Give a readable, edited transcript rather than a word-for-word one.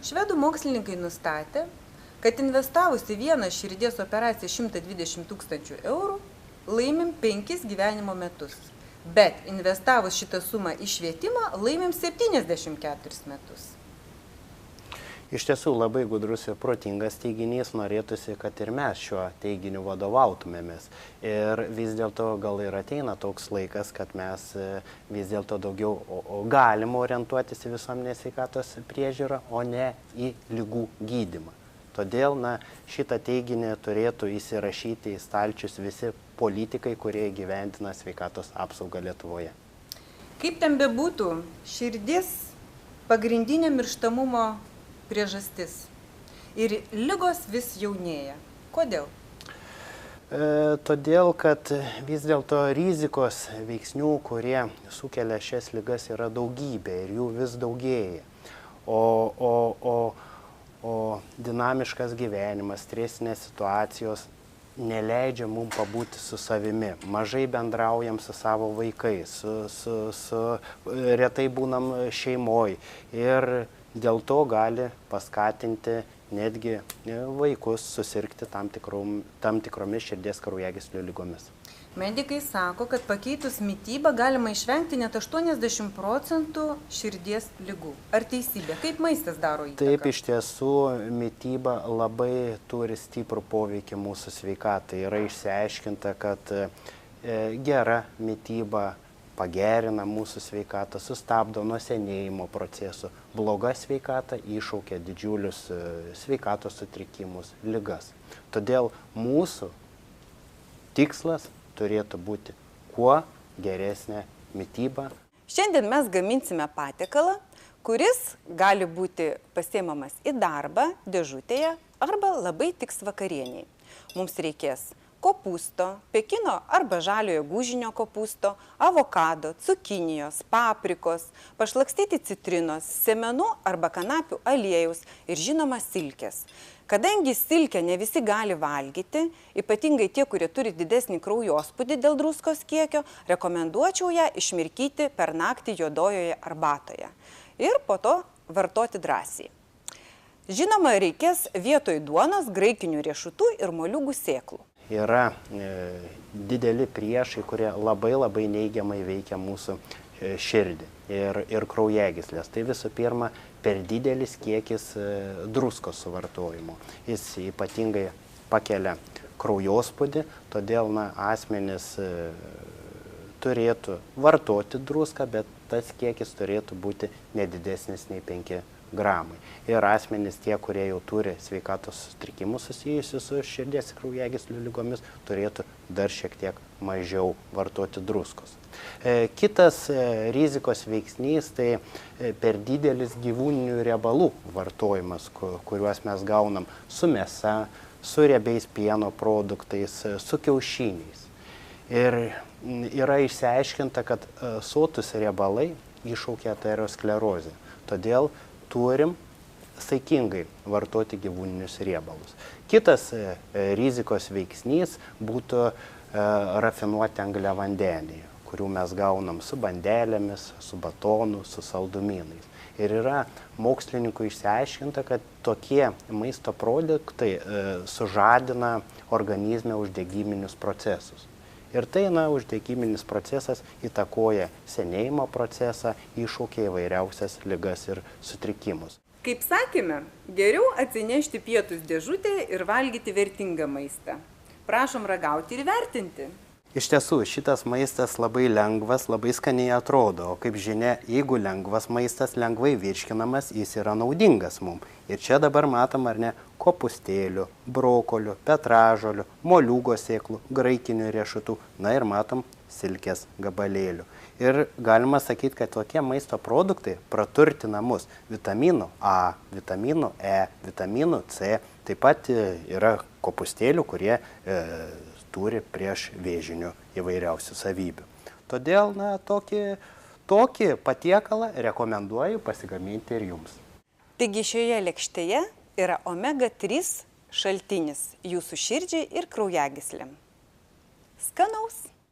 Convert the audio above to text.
Švedų mokslininkai nustatė, kad investavus į vieną širdies operaciją 120 000 eurų, laimim 5 gyvenimo metus. Bet investavus šitą sumą į švietimą, laimim 74 metus. Iš tiesų labai gudrus ir protingas teiginys, norėtųsi, kad ir mes šiuo teiginiu vadovautumėmės. Ir vis dėlto gal ir ateina toks laikas, kad mes vis dėlto daugiau galim orientuotis į visuomenės sveikatos priežiūrą, o ne į ligų gydymą. Todėl šitą teiginį turėtų įsirašyti į stalčius visi politikai, kurie įgyvendina sveikatos apsaugą Lietuvoje. Kaip ten bebūtų, širdis pagrindinė mirštamumo priežastis. Ir ligos vis jaunėja. Kodėl? Todėl, kad vis dėlto rizikos veiksnių, kurie sukelia šias ligas, yra daugybė ir jų vis daugėja. O dinamiškas gyvenimas, stresinės situacijos neleidžia mums pabūti su savimi. Mažai bendraujam su savo vaikais, retai būnam šeimoj ir dėl to gali paskatinti netgi vaikus susirgti tam tikromis širdies kraujagyslių ligomis. Medikai sako, kad pakeitus mitybą galima išvengti net 80% širdies ligų. Ar teisybė? Kaip maistas daro įtaką? Taip, iš tiesų, mityba labai turi stiprų poveikį mūsų sveikatai. Yra išsiaiškinta, kad gera mityba pagerina mūsų sveikatą, sustabdo nuo senėjimo procesų. Bloga sveikata iššaukia didžiulius sveikatos sutrikimus, ligas. Todėl mūsų tikslas turėtų būti kuo geresnė mityba. Šiandien mes gaminsime patiekalą, kuris gali būti pasiimamas į darbą dėžutėje arba labai tiks vakarieniai. Mums reikės kopūsto, pekino arba žaliojo gūžinio kopūsto, avokado, cukinijos, paprikos, pašlakstyti citrinos, sėmenų arba kanapių aliejaus ir žinoma silkės. Kadangi silkę ne visi gali valgyti, ypatingai tie, kurie turi didesnį kraujospūdį dėl druskos kiekio, rekomenduočiau ją išmirkyti per naktį juodojoje arbatoje ir po to vartoti drąsiai. Žinoma, reikės vietoj duonos graikinių riešutų ir moliūgų sėklų. Yra dideli priešai, kurie labai neigiamai veikia mūsų širdį ir kraujagyslės. Tai visų pirma, per didelis kiekis druskos suvartojimo. Jis ypatingai pakelia kraujospūdį, todėl asmenys turėtų vartoti druską, bet tas kiekis turėtų būti nedidesnis nei 5 gramai. Ir asmenys tie, kurie jau turi sveikatos sutrikimus susijusius su širdies ir kraujagyslių ligomis, turėtų dar šiek tiek mažiau vartoti druskos. Kitas rizikos veiksnys tai per didelis gyvūninių riebalų vartojimas, kuriuos mes gaunam su mėsa, su riebiais pieno produktais, su kiaušiniais. Ir yra išsiaiškinta, kad sotus riebalai iššaukia aterosklerozę. Todėl turim saikingai vartoti gyvūninius riebalus. Kitas rizikos veiksnys būtų rafinuoti angliavandeniai, kurių mes gaunam su bandelėmis, su batonu, su saldumynais. Ir yra mokslininkų išsiaiškinta, kad tokie maisto produktai sužadina organizme uždegiminius procesus. Ir tai, uždegiminis procesas įtakoja senėjimo procesą, iššaukia įvairiausias ligas ir sutrikimus. Kaip sakėme, geriau atsinešti pietus dėžutėje ir valgyti vertingą maistą. Prašom ragauti ir vertinti. Iš tiesų, šitas maistas labai lengvas, labai skaniai atrodo, o kaip žinia, jeigu lengvas maistas lengvai virškinamas, jis yra naudingas mums. Ir čia dabar matom, ar ne, kopūstėlių, brokolių, petražolių, moliūgo sėklų, graikinių riešutų, ir matom silkės gabalėlių. Ir galima sakyti, kad tokie maisto produktai praturtina mus vitaminu A, vitaminu E, vitaminu C, taip pat yra kopūstėlių, kurie turi prieš vėžinių įvairiausių savybių. Todėl, tokį patiekalą rekomenduoju pasigaminti ir jums. Taigi šioje lėkštėje yra omega-3 šaltinis jūsų širdžiai ir kraujagyslėm. Skanaus!